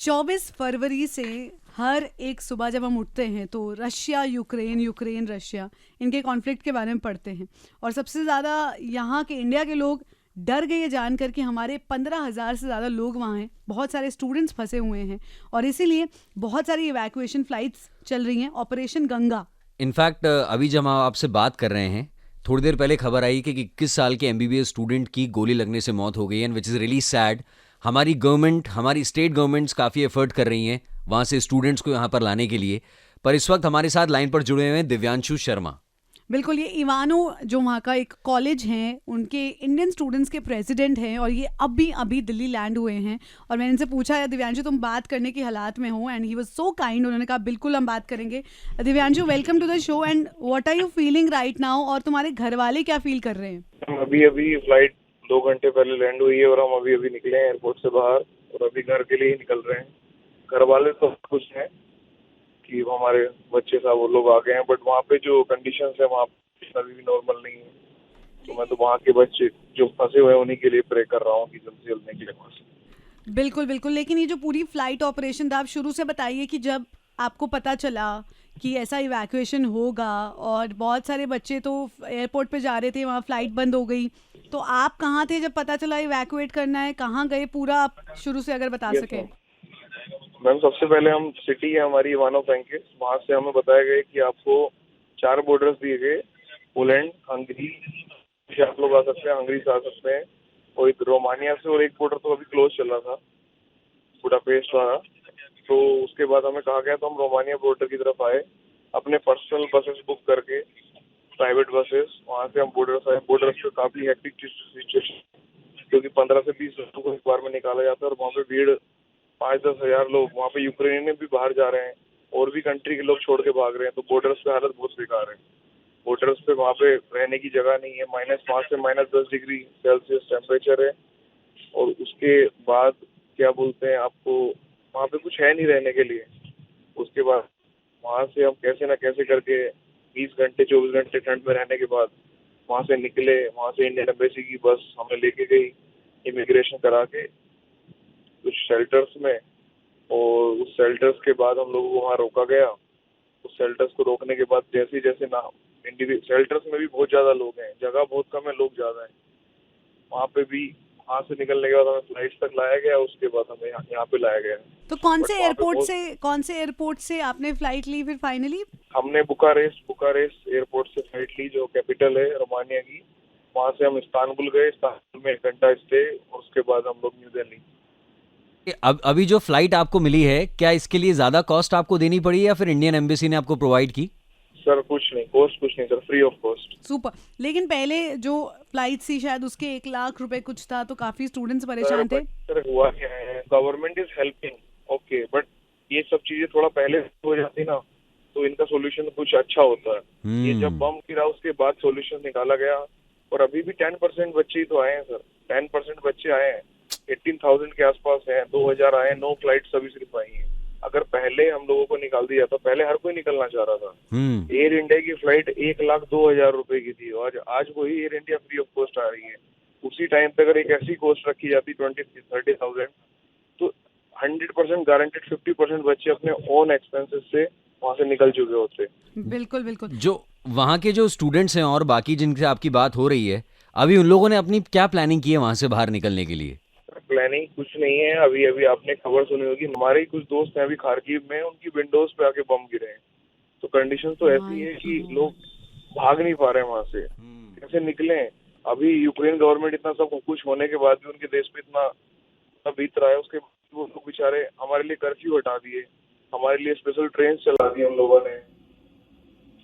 24 फरवरी से हर एक सुबह जब हम उठते हैं तो रशिया यूक्रेन यूक्रेन रशिया इनके कॉन्फ्लिक्ट के बारे में पढ़ते हैं। और सबसे ज़्यादा यहाँ के इंडिया के लोग डर गए ये जानकर कि हमारे 15,000 से ज़्यादा लोग वहाँ हैं, बहुत सारे स्टूडेंट्स फंसे हुए हैं और इसीलिए बहुत सारी इवैक्यूएशन फ्लाइट्स चल रही हैं, ऑपरेशन गंगा। इनफैक्ट अभी जब हम आपसे बात कर रहे हैं थोड़ी देर पहले खबर आई कि 21 साल के एमबीबीएस स्टूडेंट की गोली लगने से मौत हो गई है, and which is really sad. हमारी गवर्नमेंट, हमारी स्टेट गवर्नमेंट्स काफ़ी एफर्ट कर रही हैं वहाँ से स्टूडेंट्स को यहाँ पर लाने के लिए। पर इस वक्त हमारे साथ लाइन पर जुड़े हुए हैं दिव्यांशु शर्मा। बिल्कुल, ये इवानो जो वहाँ का एक कॉलेज है उनके इंडियन स्टूडेंट्स के प्रेसिडेंट हैं और ये अभी दिल्ली लैंड हुए हैं। और मैंने इनसे पूछा दिव्यांशु तुम बात करने की हालात में हो, and he was so kind. उन्होंने कहा बिल्कुल हम बात करेंगे। Divyanshu, welcome to the show and what are you feeling right now, और तुम्हारे घर वाले क्या फील कर रहे हैं? अभी फ्लाइट 2 घंटे पहले लैंड हुई है और हम अभी निकले हैं एयरपोर्ट से बाहर और अभी घर के लिए ही निकल रहे हैं। घर वाले तो खुश हैं कि हमारे बच्चे साहब वो लोग आ गए हैं, बट वहाँ पे जो कंडीशंस है वहाँ पे अभी भी नॉर्मल नहीं है। तो मैं तो वहाँ के बच्चे जो फंसे हुए हैं उन्हीं के लिए प्रे कर रहा हूँ कि जल्द से जल्द निकले वहाँ से। बिल्कुल, लेकिन ये जो पूरी फ्लाइट ऑपरेशन था, आप शुरू से बताइए कि जब आपको पता चला कि ऐसा इवैक्यूएशन होगा और बहुत सारे बच्चे तो एयरपोर्ट पे जा रहे थे, वहाँ फ्लाइट बंद हो गई, तो आप कहाँ थे जब पता चला इवैक्यूएट करना है? कहाँ गए? पूरा आप शुरू से अगर बता सकें। मैम, सबसे पहले हम सिटी है हमारी इवानो फ्रैंकिस, वहाँ से हमें बताया गया कि आपको 4 बॉर्डर्स दिए गए, पोलैंड, हंगरी से आप लोग आ सकते हैं, हंगरी से आ सकते हैं, और एक रोमानिया से, और एक बॉर्डर तो अभी क्लोज चल रहा था बुडापेस्ट वाला। तो उसके बाद हमें कहा गया तो हम रोमानिया बॉर्डर की तरफ आए अपने पर्सनल बसेस बुक करके, प्राइवेट बसेस। वहाँ से हम बॉर्डर आए। बॉर्डर पे काफी हेक्टिक सिचुएशन, क्योंकि 15 से 20 लोगों को एक बार में निकाला जाता है और वहाँ पे भीड़ 5-10 हजार लोग, वहाँ पे यूक्रेनियन भी बाहर जा रहे हैं और भी कंट्री के लोग छोड़ के भाग रहे हैं। तो बॉर्डर्स पे हालत बहुत बेकार है। बॉर्डर्स पे वहाँ पे रहने की जगह नहीं है, -5 से -10 डिग्री सेल्सियस टेम्परेचर है। और उसके बाद क्या बोलते हैं, आपको वहाँ पे कुछ है नहीं रहने के लिए। उसके बाद वहाँ से हम कैसे ना कैसे करके 20 घंटे 24 घंटे ठंड में रहने के बाद वहाँ से निकले। वहाँ से इंडियन एम्बेसी की बस हमें लेके गई इमिग्रेशन करा के कुछ शेल्टर्स में, और उस शेल्टर्स के बाद हम लोगों को वहाँ रोका गया। उस शेल्टर्स को रोकने के बाद जैसे जैसे ना शेल्टर्स में भी बहुत ज्यादा लोग हैं, जगह बहुत कम है, लोग ज्यादा हैं। वहाँ पे भी वहाँ से निकलने के बाद हमें फ्लाइट तक लाया गया, उसके बाद हमें यहाँ पे लाया गया। तो कौन से एयरपोर्ट से आपने फ्लाइट ली फिर फाइनली? हमने बुकारेस्ट एयरपोर्ट से फ्लाइट ली, जो कैपिटल है रोमानिया की। वहाँ से हम इस्तांबुल गए, इस्तांबुल में 1 घंटा स्टे, और उसके बाद हम लोग न्यू दिल्ली। अब अभी जो फ्लाइट आपको मिली है, क्या इसके लिए ज़्यादा कॉस्ट आपको देनी पड़ी या फिर इंडियन एम्बेसी ने आपको प्रोवाइड की? सर कुछ नहीं, कॉस्ट कुछ नहीं sir, free of cost. Super. लेकिन पहले जो फ्लाइट थी शायद उसके 1 लाख रुपए कुछ था, तो काफी स्टूडेंट्स परेशान थे। सर हुआ क्या है, government is helping, okay, but ये सब चीजें थोड़ा पहले हो जाती ना तो इनका सोल्यूशन कुछ अच्छा होता है। ये जब बम गिरा उसके बाद सोल्यूशन निकाला गया, और अभी भी 10% बच्चे ही तो आए हैं सर, 10% बच्चे आए हैं, 18,000 के आसपास हैं, 2,000 आए हैं, 9 फ्लाइट अभी सिर्फ आई हैं। अगर पहले हम लोगों को निकाल दिया था, पहले हर कोई निकलना चाह रहा था। एयर इंडिया की फ्लाइट 1,02,000 रुपए की थी, और आज वही Air India free of cost आ रही है। उसी टाइम पे अगर एक ऐसी कॉस्ट रखी जाती 20-30,000, तो 100% गारंटेड 50% बच्चे अपने ओन एक्सपेंसेस से वहाँ से निकल चुके होते। बिल्कुल। जो वहाँ के जो स्टूडेंट्स हैं और बाकी जिनसे आपकी बात हो रही है, अभी उन लोगों ने अपनी क्या प्लानिंग की है वहाँ से बाहर निकलने के लिए? प्लानिंग कुछ नहीं है। अभी आपने खबर सुनी होगी, हमारे ही कुछ दोस्त हैं अभी खारकीव में, उनकी विंडोज पे आके बम गिरे हैं। तो कंडीशन तो ऐसी है कि लोग भाग नहीं पा रहे हैं वहाँ से, कैसे निकले। अभी यूक्रेन गवर्नमेंट इतना सब कुछ होने के बाद भी उनके देश पे इतना बीत रहा है, उसके वो लोग बेचारे हमारे लिए कर्फ्यू हटा दिए, हमारे लिए स्पेशल ट्रेन चला दी हम लोगों ने।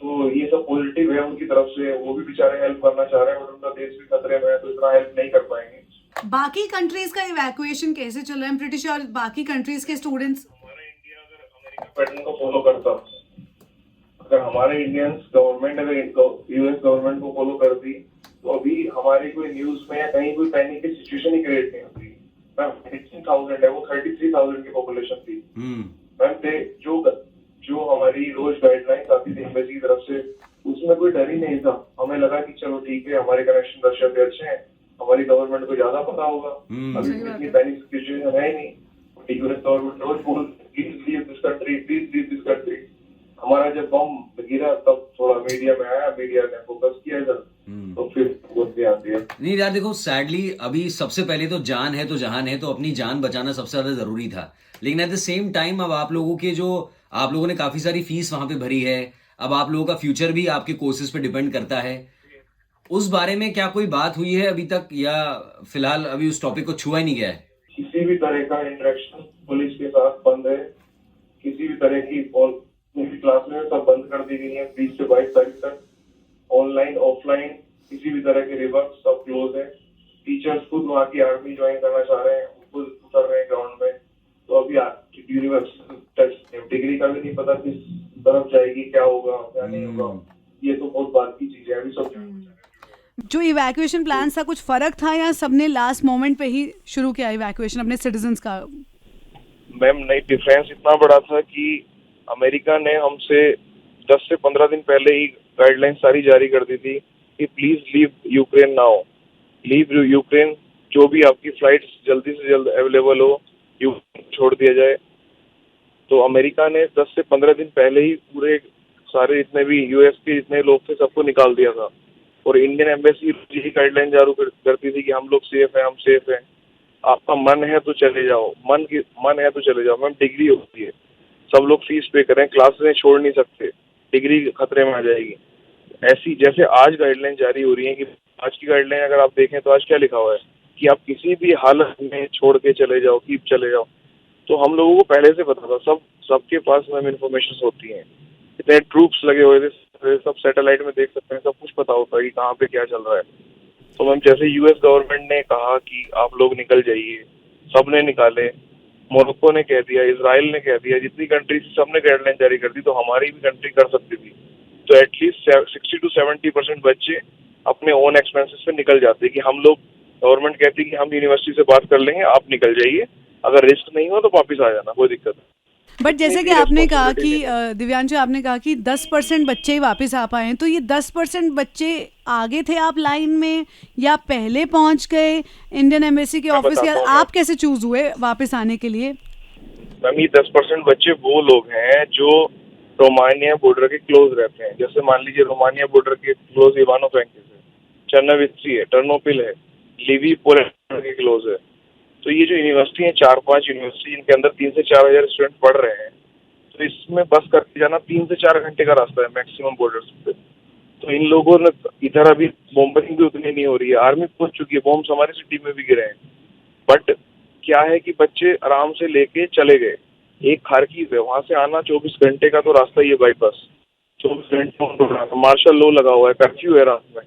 तो ये सब पॉजिटिव है उनकी तरफ से, वो भी बेचारे हेल्प करना चाह रहे हैं, बट उनका देश भी खतरे में है तो इतना हेल्प नहीं कर पाएंगे। बाकी कंट्रीज का इवैक्यूएशन कैसे चल रहा है? ब्रिटिश और बाकी कंट्रीज के स्टूडेंट्स, हमारा इंडिया अगर अमेरिका पैटर्न को फॉलो करता, अगर हमारे इंडियन गवर्नमेंट अगर यूएस गवर्नमेंट को फॉलो करती, तो अभी हमारी कोई न्यूज में या कहीं कोई पैनिक की सिचुएशन ही क्रिएट नहीं होती। मैम 18,000 है, वो 33,000 की पॉपुलेशन थी। मैम जो हमारी रोज गाइडलाइंस आती थी एम्बेसी की तरफ से, उसमें कोई डर ही नहीं था। हमें लगा कि चलो ठीक है, हमारे कनेक्शन रशिया के अच्छे हैं, हमारी गवर्नमेंट को ज्यादा पता होगा, अभी इतनी पैनिक सिचुएशन है ही नहीं। यूएस गवर्नमेंट रोज बोलती please leave this country, please leave this country. हमारा जब बम गिरा तब थोड़ा मीडिया में आया, मीडिया ने फोकस किया इधर, तो फिर वो ध्यान दिया। नहीं यार देखो, सैडली अभी सबसे पहले तो जान है तो जहान है, तो अपनी जान बचाना सबसे ज़्यादा ज़रूरी था। लेकिन एट द सेम टाइम अब आप लोगों के जो, आप लोगों ने काफ़ी सारी फीस वहाँ पे भरी है, अब आप लोगों का फ्यूचर भी आपके कोर्सेज पे डिपेंड करता है। उस बारे में क्या कोई बात हुई है अभी तक, या फिलहाल अभी उस टॉपिक को छुआ ही नहीं गया है? किसी भी तरह का इंटरेक्शन पुलिस के साथ बंद है। किसी भी तरह की क्लास में सब बंद कर दी गई है 20 से 22 तारीख तक। ऑनलाइन ऑफलाइन किसी भी तरह के रिवर्स सब क्लोज है। टीचर्स खुद वहाँ की आर्मी ज्वाइन करना चाह रहे हैं, खुद उतर रहे हैं ग्राउंड में। तो अभी यूनिवर्सिटी डिग्री का भी नहीं पता किस तरफ जाएगी, क्या होगा क्या नहीं होगा। ये तो बहुत बात की चीज है अभी सब। जो इवैक्यूएशन प्लान था, कुछ फर्क था या सबने लास्ट मोमेंट पे ही शुरू किया इवैक्यूएशन अपने सिटीजन्स का? मैम नहीं, डिफरेंस इतना बड़ा था कि अमेरिका ने हमसे 10 से 15 दिन पहले ही गाइडलाइन सारी जारी कर दी थी कि please leave Ukraine now, leave Ukraine. जो भी आपकी फ्लाइट्स जल्दी से जल्द अवेलेबल हो, यूक्रेन छोड़ दिया जाए। तो अमेरिका ने 10 से 15 दिन पहले ही पूरे सारे जितने भी यूएस के जितने लोग थे सबको निकाल दिया था। और इंडियन एम्बेसी यही गाइडलाइन जारी करती थी कि हम लोग सेफ हैं, हम सेफ हैं, आपका मन है तो चले जाओ, मन है तो चले जाओ। मैम डिग्री होती है, सब लोग फीस पे करें, क्लासेस छोड़ नहीं सकते, डिग्री खतरे में आ जाएगी। ऐसी जैसे आज गाइडलाइन जारी हो रही है कि आज की गाइडलाइन अगर आप देखें तो आज क्या लिखा हुआ है कि आप किसी भी हालत में छोड़ के चले जाओ, कीप चले जाओ। तो हम लोगों को पहले से पता था, सबके पास मैम इन्फॉर्मेशन होती हैं, इतने ट्रूप्स लगे हुए थे, सब सैटेलाइट में देख सकते हैं, सब कुछ पता होता है कि कहाँ पे क्या चल रहा है। तो मैम जैसे यूएस गवर्नमेंट ने कहा कि आप लोग निकल जाइए, सबने निकाले। मोरक्को ने कह दिया, इजराइल ने कह दिया, जितनी कंट्री सबने गाइडलाइन जारी कर दी, तो हमारी भी कंट्री कर सकती थी। तो एटलीस्ट 60 to 70% बच्चे अपने ओन एक्सपेंसेस पे निकल जाते कि हम लोग, गवर्नमेंट कहती कि हम यूनिवर्सिटी से बात कर लेंगे, आप निकल जाइए, अगर रिस्क नहीं हो तो वापिस आ जाना, कोई दिक्कत नहीं। बट जैसे कि आपने कहा कि दिव्यांशु, आपने कहा कि 10% बच्चे ही वापस आ पाए हैं, तो ये 10% बच्चे आगे थे आप लाइन में या पहले पहुंच गए इंडियन एम्बेसी के ऑफिस के? आप कैसे चूज हुए वापस आने के लिए? मैम ये 10% बच्चे वो लोग हैं जो रोमानिया बॉर्डर के क्लोज रहते हैं। जैसे मान लीजिए रोमानिया बॉर्डर के क्लोज इवानो फ्रैंकिस है, चर्नोवित्सी है, टर्नोपिल है, लिवी पोलैंड के क्लोज है। तो ये जो यूनिवर्सिटी है, 4-5 यूनिवर्सिटी, इनके अंदर 3 से 4 हजार स्टूडेंट पढ़ रहे हैं। तो इसमें बस करके जाना 3 से 4 घंटे का रास्ता है मैक्सिमम बॉर्डर पे। तो इन लोगों ने इधर अभी बॉम्बिंग भी उतनी नहीं हो रही है, आर्मी पहुंच चुकी है, बॉम्ब हमारी सिटी में भी गिरे हैं। बट क्या है कि बच्चे आराम से लेके चले गए। एक खारकीव है, वहां से आना 24 घंटे का तो रास्ता ही है बाई बस, 24 घंटे मार्शल लॉ लगा हुआ है, कर्फ्यू है रात में।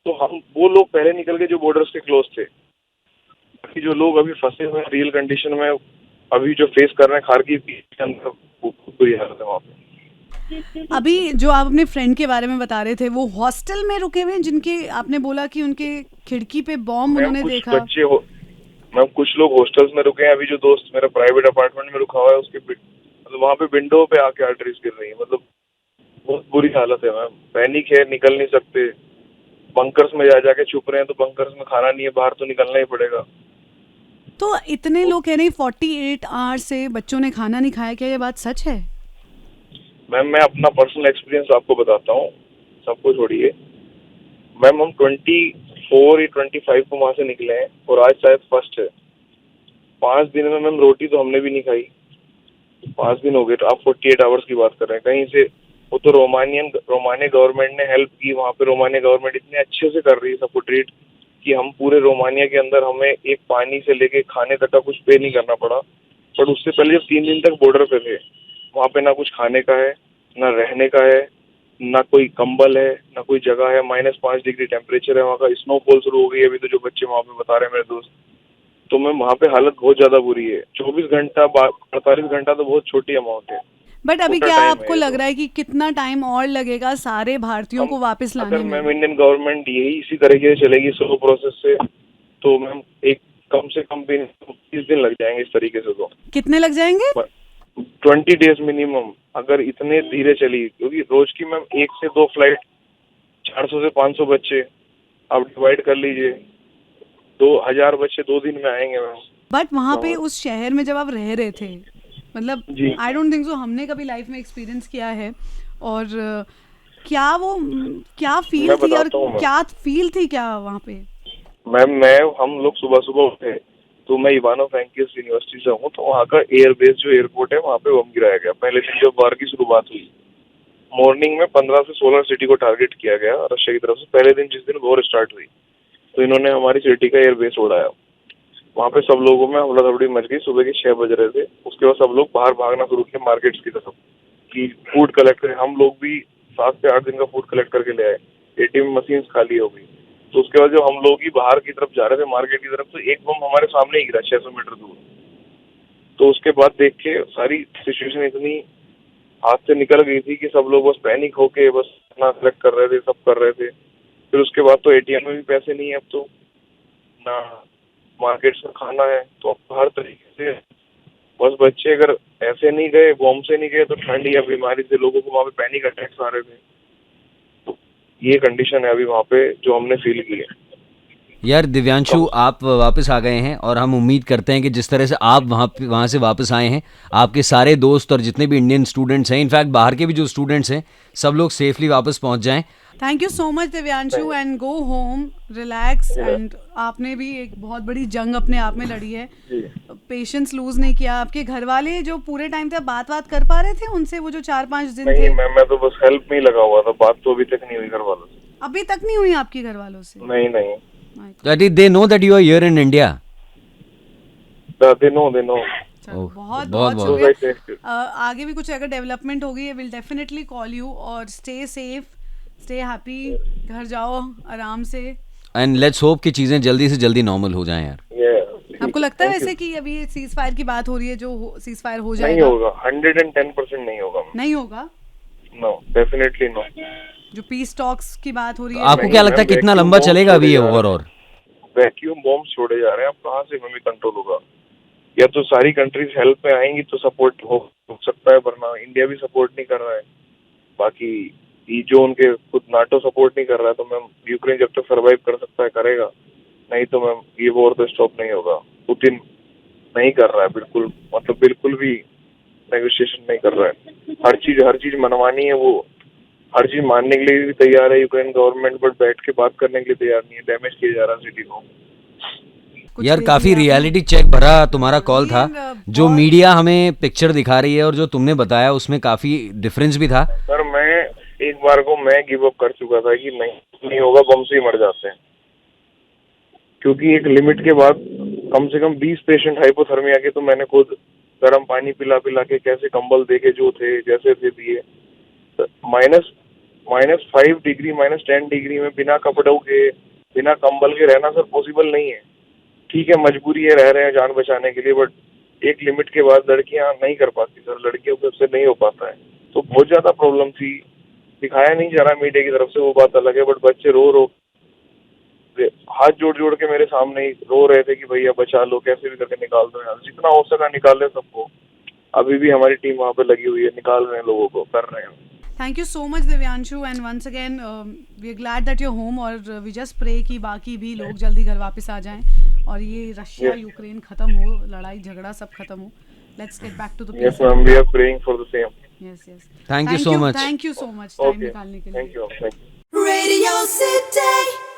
तो हम वो लोग पहले निकल गए जो बॉर्डर्स के क्लोज थे। बाकी जो लोग अभी फंसे हुए हैं रियल कंडीशन में, अभी जो फेस कर रहे हैं खारकीव के अंदर, बुरी हालत है वहाँ पे। अभी जो आप अपने फ्रेंड के बारे में बता रहे थे, वो हॉस्टल में रुके हुए हैं जिनके आपने बोला कि उनके खिड़की पे बॉम्ब उन्होंने देखा? बच्चे मैम कुछ लोग हॉस्टल्स में रुके हैं। अभी जो दोस्त मेरा प्राइवेट अपार्टमेंट में रुका हुआ है, उसके मतलब वहाँ पे विंडो पे आके आर्टरीज गिर रही है। मतलब बहुत बुरी हालत है मैम, पैनिक है, निकल नहीं सकते, बंकर्स में जाके छुप रहे हैं। तो बंकर्स में खाना नहीं है, बाहर तो निकलना ही पड़ेगा। तो इतने लोग कह रहे हैं 48 आवर्स से बच्चों ने खाना नहीं खाया, क्या ये बात सच है? मैम मैं अपना पर्सनल एक्सपीरियंस आपको बताता हूँ, सबको छोड़िए। मैम हम 24 या 25 को वहाँ से निकले हैं और आज शायद फर्स्ट है। 5 दिन में मैम रोटी तो हमने भी नहीं खाई। 5 दिन हो गए, तो आप 48 आवर्स की बात कर रहे हैं कहीं से। वो तो रोमानिया गवर्नमेंट ने हेल्प की। वहाँ पे रोमानिया गवर्नमेंट इतने अच्छे से कर रही है सबको ट्रीट कि हम पूरे रोमानिया के अंदर हमें एक पानी से लेके खाने तक का कुछ पे नहीं करना पड़ा। बट उससे पहले जब 3 दिन तक बॉर्डर पे थे, वहाँ पे ना कुछ खाने का है, ना रहने का है, ना कोई कंबल है, ना कोई जगह है। -5 डिग्री टेम्परेचर है वहाँ का। स्नोफॉल शुरू हो गई है अभी तो, जो बच्चे वहाँ पे बता रहे हैं मेरे दोस्त। तो मैम वहाँ पे हालत बहुत ज्यादा बुरी है। 24 घंटा 48 घंटा तो बहुत छोटी अमाउंट है। बट अभी क्या आपको लग रहा है कि कितना टाइम और लगेगा सारे भारतीयों को वापस लाने अगर में? मैम इंडियन गवर्नमेंट यही इसी तरीके से चलेगी स्लो प्रोसेस से, तो मैम एक कम से कम भी 30 दिन लग जाएंगे इस तरीके से। तो कितने लग जाएंगे? 20 डेज मिनिमम, अगर इतने धीरे चली। क्योंकि रोज की मैम 1 से 2 फ्लाइट, 400 से 500 बच्चे, आप डिवाइड कर लीजिए, 2000 बच्चे 2 दिन में आएंगे मैम। बट वहाँ पे उस शहर में जब आप रह रहे थे, मतलब जी। आई डोंट थिंक सो हमने कभी लाइफ में एक्सपीरियंस किया है, और क्या फील मैं थी और बताता हूँ मैम। क्या फील थी क्या वहाँ पे? मैम हम लोग सुबह सुबह उठे, तो मैं इवानो फ्रैंकिस यूनिवर्सिटी से हूँ, तो वहाँ का एयरबेस जो एयरपोर्ट है वहाँ पे बम गिराया गया पहले दिन जब वार की शुरुआत हुई। मॉर्निंग में 15 से 16 सिटी को टारगेट किया गया रशिया की तरफ से, पहले दिन जिस दिन वॉर स्टार्ट हुई, तो इन्होंने हमारी सिटी का एयरबेस उड़ाया। वहाँ पे सब लोगों में हवला धबड़ी मच गई, सुबह के 6 बज रहे थे। उसके बाद सब लोग बाहर भागना शुरू किए मार्केट्स की तरफ कि फूड कलेक्ट करें। हम लोग भी 7 से 8 दिन का फूड कलेक्ट करके ले आए। एटीएम मशीन खाली हो गई। तो उसके बाद जब हम लोग ही बाहर की तरफ जा रहे थे मार्केट की तरफ, तो एक बम हमारे सामने ही गिरा 600 मीटर दूर। तो उसके बाद देख के सारी सिचुएशन इतनी हाथ से निकल गई थी कि सब लोग बस पैनिक होके बस अपना कलेक्ट कर रहे थे, सब कर रहे थे। फिर उसके बाद तो एटीएम में भी पैसे नहीं है अब, तो ना मार्केट से खाना है, तो अब हर तरीके से बस बच्चे अगर ऐसे नहीं गए, बॉम्ब से नहीं गए, तो ठंड या बीमारी से लोगों को वहाँ पे पैनिक अटैक्स आ रहे थे। तो ये कंडीशन है अभी वहाँ पे जो हमने फील की है। यार दिव्यांशु, आप वापस आ गए हैं और हम उम्मीद करते हैं कि जिस तरह से आप वहाँ से वापस आए हैं, आपके सारे दोस्त और जितने भी इंडियन स्टूडेंट्स हैं, इनफैक्ट बाहर के भी जो स्टूडेंट्स हैं, सब लोग सेफली वापस पहुँच जाएं। Thank you so much Divyanshu, and go home, relax. And आपने भी एक बहुत बड़ी जंग अपने आप में लड़ी है, पेशेंस लूज नहीं किया। आपके घर वाले जो पूरे टाइम तक बात कर पा रहे थे उनसे, वो जो 4-5 दिन नहीं थे? मैं तो बस हेल्प में ही लगा हुआ था, बात तो अभी तक नहीं हुई घर वालों से। अभी तक नहीं हुई आपके घर वालों से? नहीं That is, they know that you are here in India. They know चलो, बहुत बहुत- बहुत बहुत- शुक्रिया। आगे भी कुछ अगर डेवलपमेंट होगी, विल डेफिनेटली कॉल यू। और स्टे सेफ, स्टे हैप्पी, घर जाओ आराम से। And let's hope कि चीज़ें जल्दी से जल्दी नॉर्मल हो जाएं यार। आपको लगता है वैसे कि अभी सीज फायर की बात हो रही है, जो सीज फायर हो नहीं जाएगा? होगा, 110% नहीं होगा। नहीं होगा? No, definitely no. जो पीस टॉक्स की बात हो रही है, आपको नहीं, क्या लगता है मैम, कितना vacuum लंबा bomb चलेगा अभी ये छोड़े जा वॉर? रहे और वैक्यूम बॉम्ब छोड़े जा रहे हैं, अब कहाँ से मम्मी कंट्रोल होगा? या तो सारी कंट्रीज हेल्प में आएंगी तो सपोर्ट हो सकता है, वरना इंडिया भी सपोर्ट नहीं कर रहा है। बाकी ये जो उनके खुद नाटो सपोर्ट नहीं कर रहा है, तो मैम यूक्रेन जब तक सर्वाइव कर सकता है करेगा, नहीं तो मैम ये वॉर तो स्टॉप नहीं होगा। पुतिन नहीं कर रहा है बिल्कुल, मतलब बिल्कुल भी नेगोशिएशन नहीं कर रहा है। हर चीज मनवानी है, वो हर चीज मानने के लिए भी तैयार है यूक्रेन गवर्नमेंट, बट बैठ के बात करने के लिए तैयार नहीं है। डैमेज किया जा रहा है सिटी को। कुछ यार देखिए काफी आपने? रियलिटी चेक भरा तुम्हारा कॉल था। जो बहुत- मीडिया हमें पिक्चर दिखा रही है और जो तुमने बताया उसमें काफी डिफरेंस भी था। सर मैं एक बार को मैं गिव अप कर चुका था कि नहीं होगा, बम से ही मर जाते हैं। क्योंकि एक लिमिट के बाद कम से कम 20 पेशेंट हाइपोथर्मिया के तो मैंने खुद गर्म पानी पिला के, कैसे कंबल दे के जो थे जैसे थे दिए। -5 डिग्री, -10 डिग्री में बिना कपड़ों के, बिना कंबल के रहना सर पॉसिबल नहीं है। ठीक है, मजबूरी है, रह रहे हैं जान बचाने के लिए, बट एक लिमिट के बाद लड़कियां नहीं कर पाती सर, लड़कियों को उससे नहीं हो पाता है। तो बहुत ज्यादा प्रॉब्लम थी, दिखाया नहीं जा रहा मीडिया की तरफ से, वो बात अलग है, बट बच्चे रो हाथ जोड़ के मेरे सामने ही रो रहे थे कि भैया बचा लो, कैसे भी करके निकाल दो यहाँ, जितना हो सका निकाल रहे सबको। अभी भी हमारी टीम वहाँ पे लगी हुई है, निकाल रहे हैं लोगों को, कर रहे हैं। Thank you so much Divyanshu, and once again we are glad that you home, और वी जस्ट प्रे कि बाकी भी लोग जल्दी घर वापस आ जाएं और ये रशिया यूक्रेन खत्म हो, लड़ाई झगड़ा सब खत्म हो। Let's get back to the yes ma'am, we are praying for the same. Yes Thank you so much. Thank you so much time okay, निकालने के लिए। Thank you. Radio City.